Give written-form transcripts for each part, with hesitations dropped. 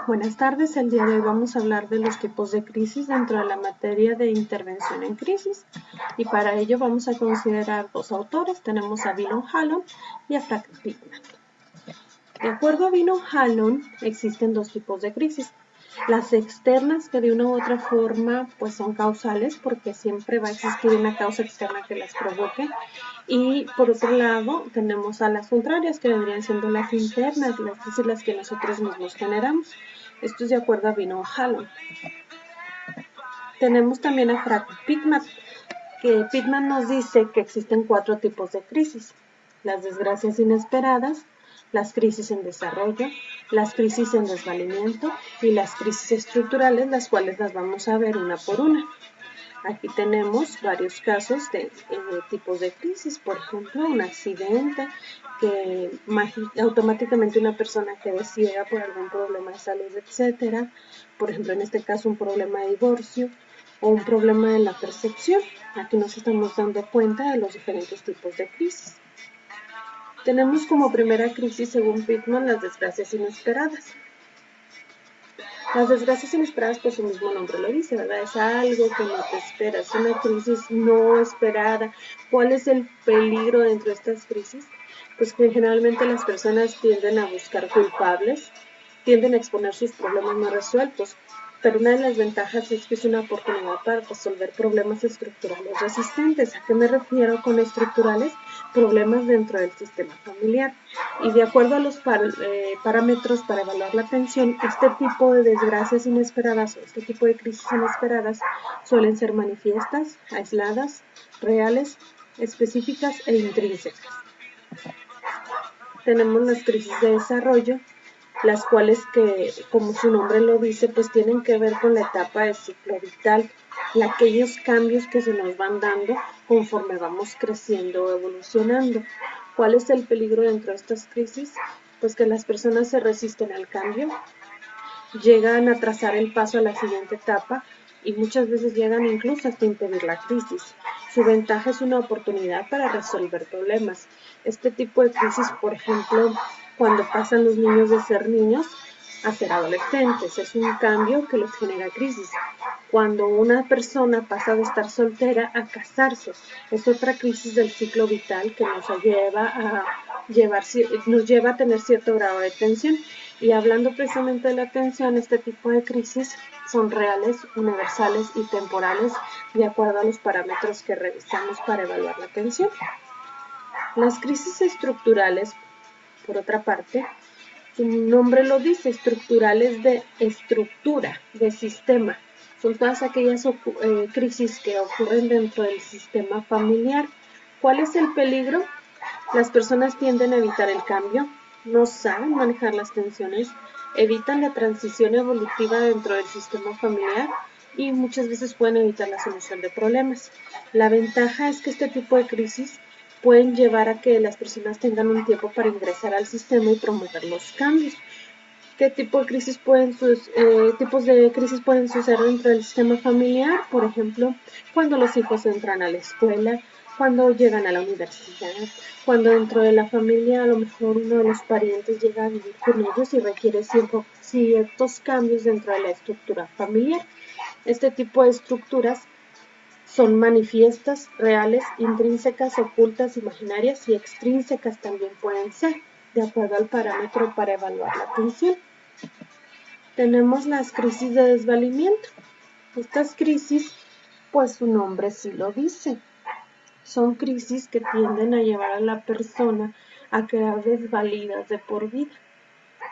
Buenas tardes, el día de hoy vamos a hablar de los tipos de crisis dentro de la materia de intervención en crisis y para ello vamos a considerar dos autores, tenemos a Bill O'Halloran y a Frank Pittman. De acuerdo a Bill O'Halloran existen dos tipos de crisis, las externas que de una u otra forma pues son causales porque siempre va a existir una causa externa que las provoque y por otro lado tenemos a las contrarias que vendrían siendo las internas, es decir, las que nosotros mismos generamos. Esto es de acuerdo a Bill O'Halloran. Tenemos también a Frank Pittman, que Pittman nos dice que existen cuatro tipos de crisis: las desgracias inesperadas, las crisis en desarrollo, las crisis en desvalimiento y las crisis estructurales, las cuales las vamos a ver una por una. Aquí tenemos varios casos de tipos de crisis, por ejemplo, un accidente, que automáticamente una persona quede ciega por algún problema de salud, etcétera. Por ejemplo, en este caso un problema de divorcio o un problema en la percepción. Aquí nos estamos dando cuenta de los diferentes tipos de crisis. Tenemos como primera crisis, según Pittman, las desgracias inesperadas. Las desgracias inesperadas, pues su mismo nombre lo dice, ¿verdad? Es algo que no te esperas, una crisis no esperada. ¿Cuál es el peligro dentro de estas crisis? Pues que generalmente las personas tienden a buscar culpables, tienden a exponer sus problemas no resueltos, pero una de las ventajas es que es una oportunidad para resolver problemas estructurales resistentes. ¿A qué me refiero con estructurales? Problemas dentro del sistema familiar. Y de acuerdo a los parámetros para evaluar la atención, este tipo de desgracias inesperadas o este tipo de crisis inesperadas suelen ser manifiestas, aisladas, reales, específicas e intrínsecas. Tenemos las crisis de desarrollo, las cuales que, como su nombre lo dice, pues tienen que ver con la etapa del ciclo vital, y aquellos cambios que se nos van dando conforme vamos creciendo o evolucionando. ¿Cuál es el peligro dentro de estas crisis? Pues que las personas se resisten al cambio, llegan a trazar el paso a la siguiente etapa y muchas veces llegan incluso hasta impedir la crisis. Su ventaja es una oportunidad para resolver problemas. Este tipo de crisis, por ejemplo, cuando pasan los niños de ser niños a ser adolescentes, es un cambio que les genera crisis. Cuando una persona pasa de estar soltera a casarse, es otra crisis del ciclo vital que nos lleva a tener cierto grado de tensión. Y hablando precisamente de la tensión, este tipo de crisis son reales, universales y temporales de acuerdo a los parámetros que revisamos para evaluar la tensión. Las crisis estructurales, por otra parte, su nombre lo dice, estructurales de estructura, de sistema. Son todas aquellas crisis que ocurren dentro del sistema familiar. ¿Cuál es el peligro? Las personas tienden a evitar el cambio, no saben manejar las tensiones, evitan la transición evolutiva dentro del sistema familiar y muchas veces pueden evitar la solución de problemas. La ventaja es que este tipo de crisis pueden llevar a que las personas tengan un tiempo para ingresar al sistema y promover los cambios. ¿Qué tipo de crisis tipos de crisis pueden suceder dentro del sistema familiar? Por ejemplo, cuando los hijos entran a la escuela, cuando llegan a la universidad, cuando dentro de la familia a lo mejor uno de los parientes llega a vivir con ellos y requiere ciertos cambios dentro de la estructura familiar. Este tipo de estructuras son manifiestas, reales, intrínsecas, ocultas, imaginarias y extrínsecas también pueden ser, de acuerdo al parámetro para evaluar la tensión. Tenemos las crisis de desvalimiento. Estas crisis, pues su nombre sí lo dice. Son crisis que tienden a llevar a la persona a quedar desvalidas de por vida.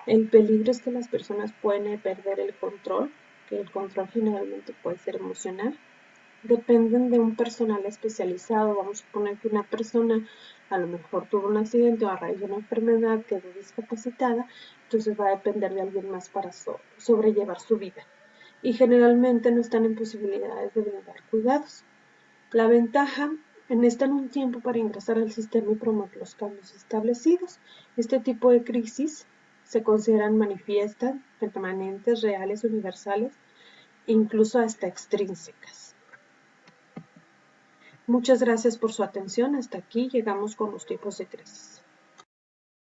El peligro es que las personas pueden perder el control, que el control generalmente puede ser emocional. Dependen de un personal especializado. Vamos a suponer que una persona a lo mejor tuvo un accidente o a raíz de una enfermedad quedó discapacitada, entonces va a depender de alguien más para sobrellevar su vida. Y generalmente no están en posibilidades de brindar cuidados. La ventaja están un tiempo para ingresar al sistema y promover los cambios establecidos. Este tipo de crisis se consideran manifiestas, permanentes, reales, universales, incluso hasta extrínsecas. Muchas gracias por su atención. Hasta aquí llegamos con los tipos de crisis.